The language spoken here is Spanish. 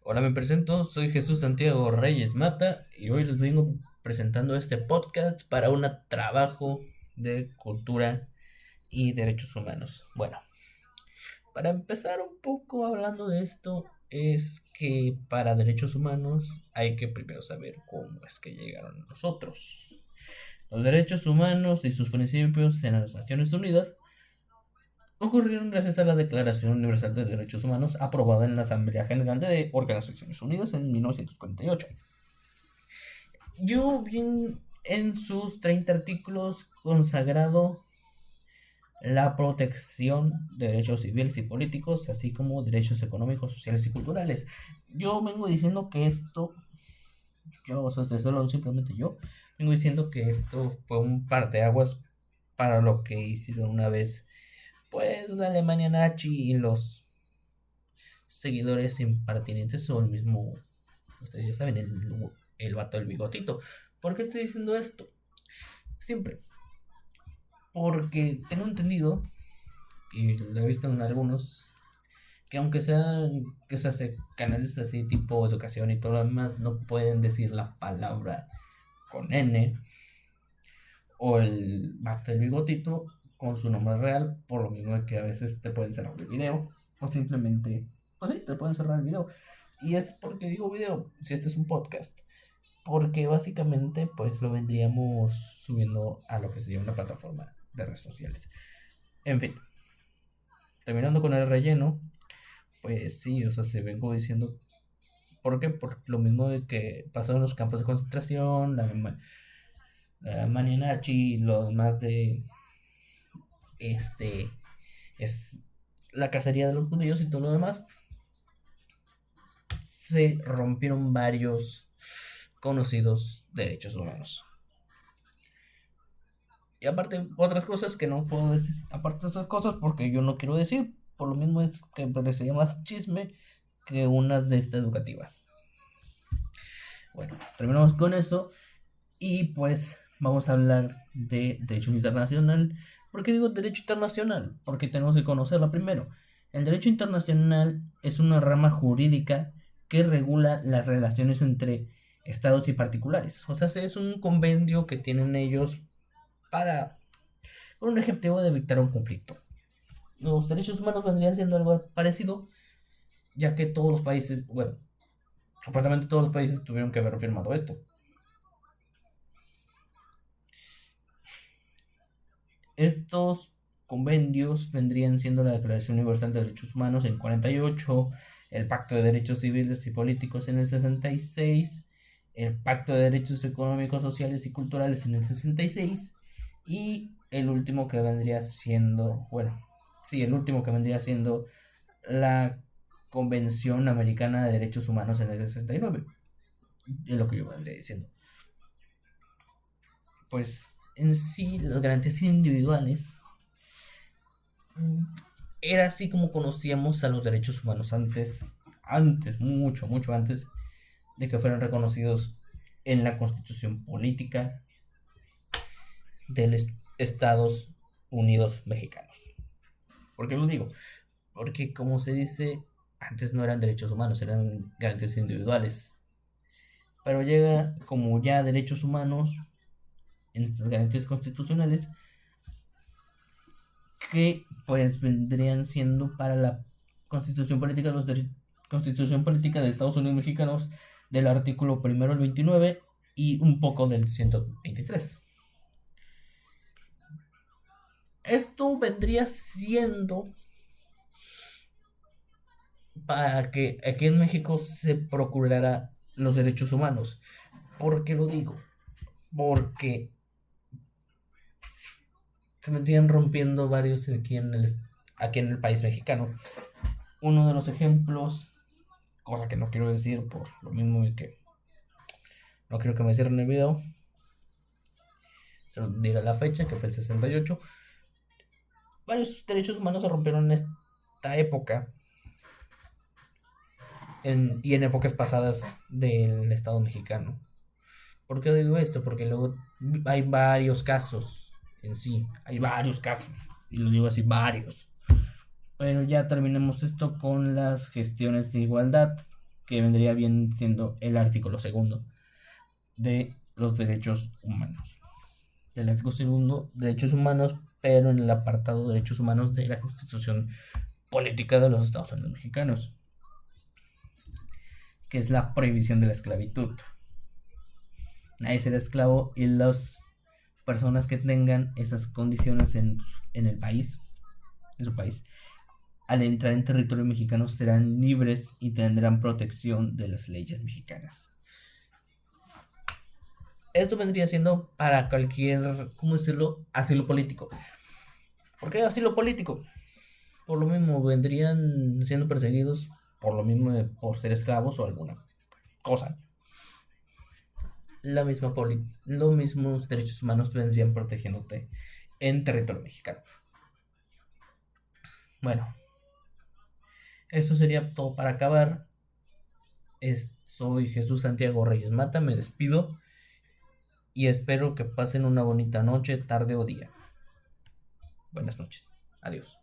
Hola, me presento, soy Jesús Santiago Reyes Mata y hoy les vengo presentando este podcast para un trabajo de cultura y derechos humanos. Bueno, para empezar un poco hablando de esto, es que para derechos humanos hay que primero saber cómo es que llegaron a nosotros. Los derechos humanos y sus principios en las Naciones Unidas ocurrieron gracias a la Declaración Universal de Derechos Humanos aprobada en la Asamblea General de Organizaciones Unidas en 1948. Yo bien en sus 30 artículos consagrado la protección de derechos civiles y políticos, así como derechos económicos, sociales y culturales. Yo vengo diciendo que esto, o sea, solo simplemente yo, vengo diciendo que esto fue un parteaguas para lo que hicieron una vez, pues, la Alemania nazi y los seguidores impertinentes o el mismo, ustedes ya saben, el vato del bigotito. ¿Por qué estoy diciendo esto? Siempre. Porque tengo entendido, y lo he visto en algunos, que aunque sean que se hace canales así tipo educación y todo lo demás, no pueden decir la palabra con N o el vato del bigotito con su nombre real, por lo mismo que a veces te pueden cerrar el video o simplemente, pues sí, te pueden cerrar el video. Y es porque digo video, si este es un podcast, porque básicamente pues lo vendríamos subiendo a lo que sería una plataforma de redes sociales. En fin, terminando con el relleno, pues sí, o sea, se vengo diciendo, ¿por qué? Por lo mismo de que pasó en los campos de concentración, la Alemania nazi, lo demás de, este, es la cacería de los judíos y todo lo demás, se rompieron varios conocidos derechos humanos. Y aparte, otras cosas que no puedo decir, aparte de esas cosas, porque yo no quiero decir, por lo mismo es que parecería más chisme que una de esta educativa. Bueno, terminamos con eso y pues vamos a hablar de derecho internacional. ¿Por qué digo derecho internacional? Porque tenemos que conocerlo primero. El derecho internacional es una rama jurídica que regula las relaciones entre estados y particulares. O sea, es un convenio que tienen ellos para con un objetivo de evitar un conflicto. Los derechos humanos vendrían siendo algo parecido, ya que todos los países, bueno, supuestamente todos los países tuvieron que haber firmado esto. Estos convenios vendrían siendo la Declaración Universal de Derechos Humanos en 48, el Pacto de Derechos Civiles y Políticos en el 66, el Pacto de Derechos Económicos, Sociales y Culturales en el 66 y el último que vendría siendo, bueno, sí, el último que vendría siendo la Convención Americana de Derechos Humanos en el 69. Es lo que yo vendría diciendo. Pues en sí, las garantías individuales era así como conocíamos a los derechos humanos antes, mucho, mucho antes de que fueran reconocidos en la Constitución Política de los Estados Unidos Mexicanos. ¿Por qué lo digo? Porque como se dice, antes no eran derechos humanos, eran garantías individuales. Pero llega como ya derechos humanos en estas garantías constitucionales que pues vendrían siendo para la Constitución Política de los Constitución Política de Estados Unidos Mexicanos del artículo primero al 29 y un poco del 123. Esto vendría siendo para que aquí en México se procurara los derechos humanos. ¿Por qué lo digo? Porque se vendrían rompiendo varios aquí en el país mexicano. Uno de los ejemplos, cosa que no quiero decir por lo mismo de que no quiero que me cierren el video, se lo diré la fecha, que fue el 68. Varios derechos humanos se rompieron en esta época y en épocas pasadas del Estado mexicano. ¿Por qué digo esto? Porque luego hay varios casos en sí, hay varios casos, y lo digo así, varios. Pero ya terminemos esto con las gestiones de igualdad. que vendría bien siendo el artículo segundo de los derechos humanos. Del artículo segundo, derechos humanos, pero en el apartado de derechos humanos de la Constitución Política de los Estados Unidos Mexicanos, que es la prohibición de la esclavitud. Nadie será esclavo y las personas que tengan esas condiciones en el país, en su país, al entrar en territorio mexicano serán libres y tendrán protección de las leyes mexicanas. Esto vendría siendo para cualquier, ¿cómo decirlo?, asilo político. ¿Por qué asilo político? Por lo mismo vendrían siendo perseguidos por lo mismo por ser esclavos o alguna cosa. Los mismos derechos humanos vendrían protegiéndote en territorio mexicano. Bueno, eso sería todo para acabar. Soy Jesús Santiago Reyes Mata, me despido y espero que pasen una bonita noche, tarde o día. Buenas noches. Adiós.